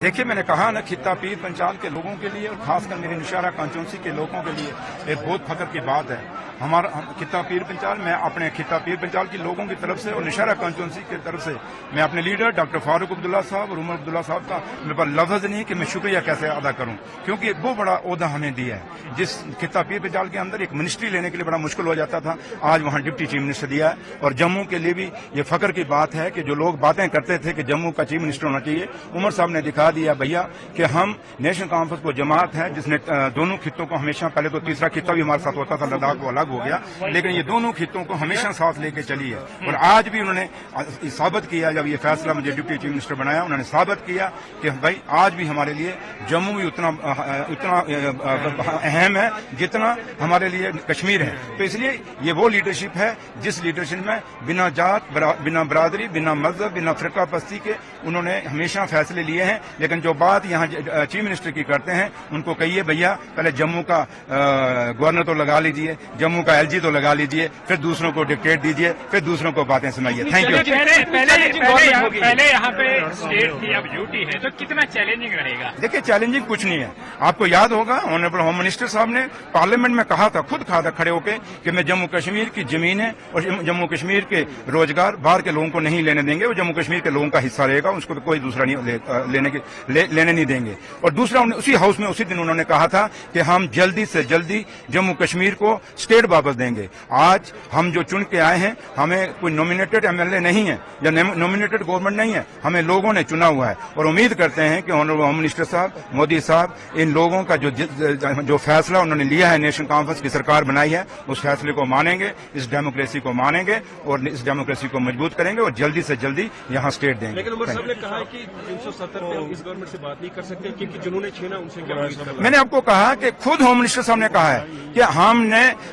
देखिए, मैंने कहा ना, खित्ता पीर पंचाल के लोगों के लिए और खासकर मेरे नौशहरा कॉन्स्टिट्यूंसी के लोगों के लिए एक बहुत फख्र की बात है। हमारा खित्ता पीर पंचाल, मैं अपने खित्ता पीर पंचाल के लोगों की तरफ से और नौशहरा कॉन्स्टिट्यूंसी की तरफ से मैं अपने लीडर डॉक्टर फारूक अब्दुल्ला साहब और उमर अब्दुल्ला साहब का मेरे पास लफ्ज नहीं कि मैं शुक्रिया कैसे अदा करूं, क्योंकि एक बहुत बड़ा ओहदा हमें दिया है। जिस खित्ता पीर पंचाल के अंदर एक मिनिस्ट्री लेने के लिए बड़ा मुश्किल हो जाता था, आज वहां डिप्टी चीफ मिनिस्टर दिया है। और जम्मू के लिए भी ये फख्र की बात है कि जो लोग बातें करते थे कि जम्मू का चीफ मिनिस्टर होना चाहिए, उमर साहब ने दिखा दिया भैया कि हम नेशनल कॉन्फ्रेंस को जमात है जिसने दोनों खित्तों को हमेशा, पहले तो तीसरा खित्ता भी हमारे साथ होता था, लद्दाख वो अलग हो गया, लेकिन ये दोनों खित्तों को हमेशा साथ लेके चली है। और आज भी उन्होंने साबित किया, जब ये फैसला मुझे डिप्टी चीफ मिनिस्टर बनाया, उन्होंने साबित किया कि भाई आज भी हमारे लिए जम्मू भी उतना अहम है जितना हमारे लिए कश्मीर है। तो इसलिए ये वो लीडरशिप है जिस लीडरशिप में बिना जात, बिना बरादरी, बिना मजहब, बिना फिरका पस्ती के उन्होंने हमेशा फैसले लिए हैं। लेकिन जो बात यहाँ चीफ मिनिस्टर की करते हैं, उनको कहिए भैया पहले जम्मू का गवर्नर तो लगा लीजिए, जम्मू का एलजी तो लगा लीजिए, फिर दूसरों को डिक्टेट दीजिए, फिर दूसरों को बातें सुनाइए। Thank you. पहले यहाँ पे स्टेट की अब ड्यूटी है, तो कितना चैलेंजिंग रहेगा? देखिए, चैलेंजिंग कुछ नहीं है। आपको याद होगा ऑनरेबल होम मिनिस्टर साहब ने पार्लियामेंट में कहा था, खुद कहा था खड़े होकर कि मैं जम्मू कश्मीर की जमीनें और जम्मू कश्मीर के रोजगार बाहर के लोगों को नहीं लेने देंगे, वो जम्मू कश्मीर के लोगों का हिस्सा रहेगा, उसको तो कोई दूसरा नहीं लेने नहीं देंगे। और दूसरा, उसी हाउस में उसी दिन उन्होंने कहा था कि हम जल्दी से जल्दी जम्मू कश्मीर को स्टेट वापस देंगे। आज हम जो चुन के आए हैं, हमें कोई नॉमिनेटेड एमएलए नहीं है या नॉमिनेटेड गवर्नमेंट नहीं है, हमें लोगों ने चुना हुआ है। और उम्मीद करते हैं कि ऑनरेबल होम मिनिस्टर साहब, मोदी साहब, इन लोगों का जो फैसला उन्होंने लिया है, नेशनल कॉन्फ्रेंस की सरकार बनाई है, उस फैसले को मानेंगे, इस डेमोक्रेसी को मानेंगे और इस डेमोक्रेसी को मजबूत करेंगे और जल्दी से जल्दी यहाँ स्टेट देंगे। लेकिन उमर साहब ने कहा कि 370 पे हम इस गवर्नमेंट से बात नहीं कर सकते क्योंकि जिन्होंने छीना उनसे क्या। मैंने आपको कहा कि खुद होम मिनिस्टर साहब ने कहा है कि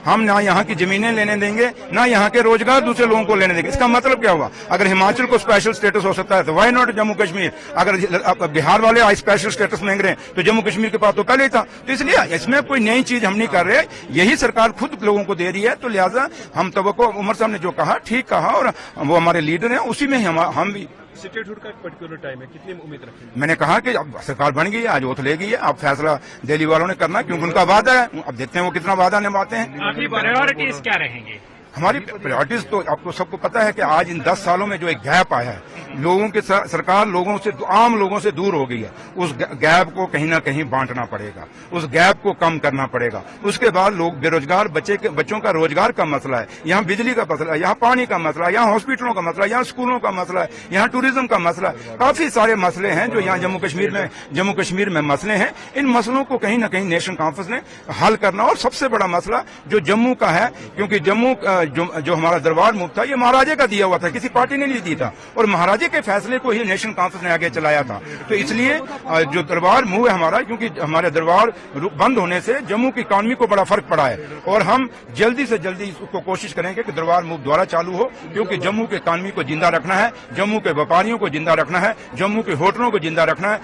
हम ना यहाँ की जमीनें लेने देंगे, ना यहाँ के रोजगार दूसरे लोगों को लेने देंगे। इसका मतलब क्या हुआ? अगर हिमाचल को स्पेशल स्टेटस हो सकता है तो वाई नॉट जम्मू कश्मीर? अगर बिहार वाले आज स्पेशल स्टेटस मांग रहे हैं तो जम्मू कश्मीर के पास तो पहले ही था। तो इसलिए इसमें कोई नई चीज हम नहीं कर रहे, यही सरकार खुद लोगों को दे रही है। तो लिहाजा हम तवक्को, उमर साहब ने जो कहा ठीक कहा, और वो हमारे लीडर हैं, उसी में हम भी। स्टेटहुड का एक पर्टिकुलर टाइम है, कितनी उम्मीद रखेंगे? मैंने कहा कि अब सरकार बन गई है, आज ओथ ले गई है, अब फैसला दिल्ली वालों ने करना, क्योंकि उनका वादा है। अब देखते हैं वो कितना वादा निभाते हैं। आपकी प्रायोरिटीज क्या रहेंगी? हमारी प्रायोरिटीज तो आपको सबको पता है कि आज इन 10 सालों में जो एक गैप आया है, लोगों के सरकार लोगों से, आम लोगों से दूर हो गई है, उस गैप को कहीं ना कहीं बांटना पड़ेगा, उस गैप को कम करना पड़ेगा। उसके बाद लोग बेरोजगार बच्चों का रोजगार का मसला है, यहाँ बिजली का मसला है, यहाँ पानी का मसला है, यहाँ हॉस्पिटलों का मसला है, यहाँ स्कूलों का मसला है, यहाँ टूरिज्म का मसला है, काफी सारे मसले हैं जो यहाँ जम्मू कश्मीर में मसले हैं। इन मसलों को कहीं ना कहीं नेशनल कॉन्फ्रेंस ने हल करना। और सबसे बड़ा मसला जो जम्मू का है, क्योंकि जम्मू जो हमारा दरबार मुफ्त था, ये महाराजे का दिया हुआ था, किसी पार्टी ने नहीं दी था, और महाराजे के फैसले को ही नेशनल कॉन्फ्रेंस ने आगे चलाया था। तो इसलिए जो दरबार मुंह है हमारा, क्योंकि हमारे दरबार बंद होने से जम्मू की इकॉनमी को बड़ा फर्क पड़ा है, और हम जल्दी से जल्दी उसको कोशिश करेंगे कि दरबार मुंह दोबारा चालू हो, क्योंकि जम्मू की इकॉनमी को जिंदा रखना है, जम्मू के व्यापारियों को जिंदा रखना है, जम्मू के होटलों को जिंदा रखना है।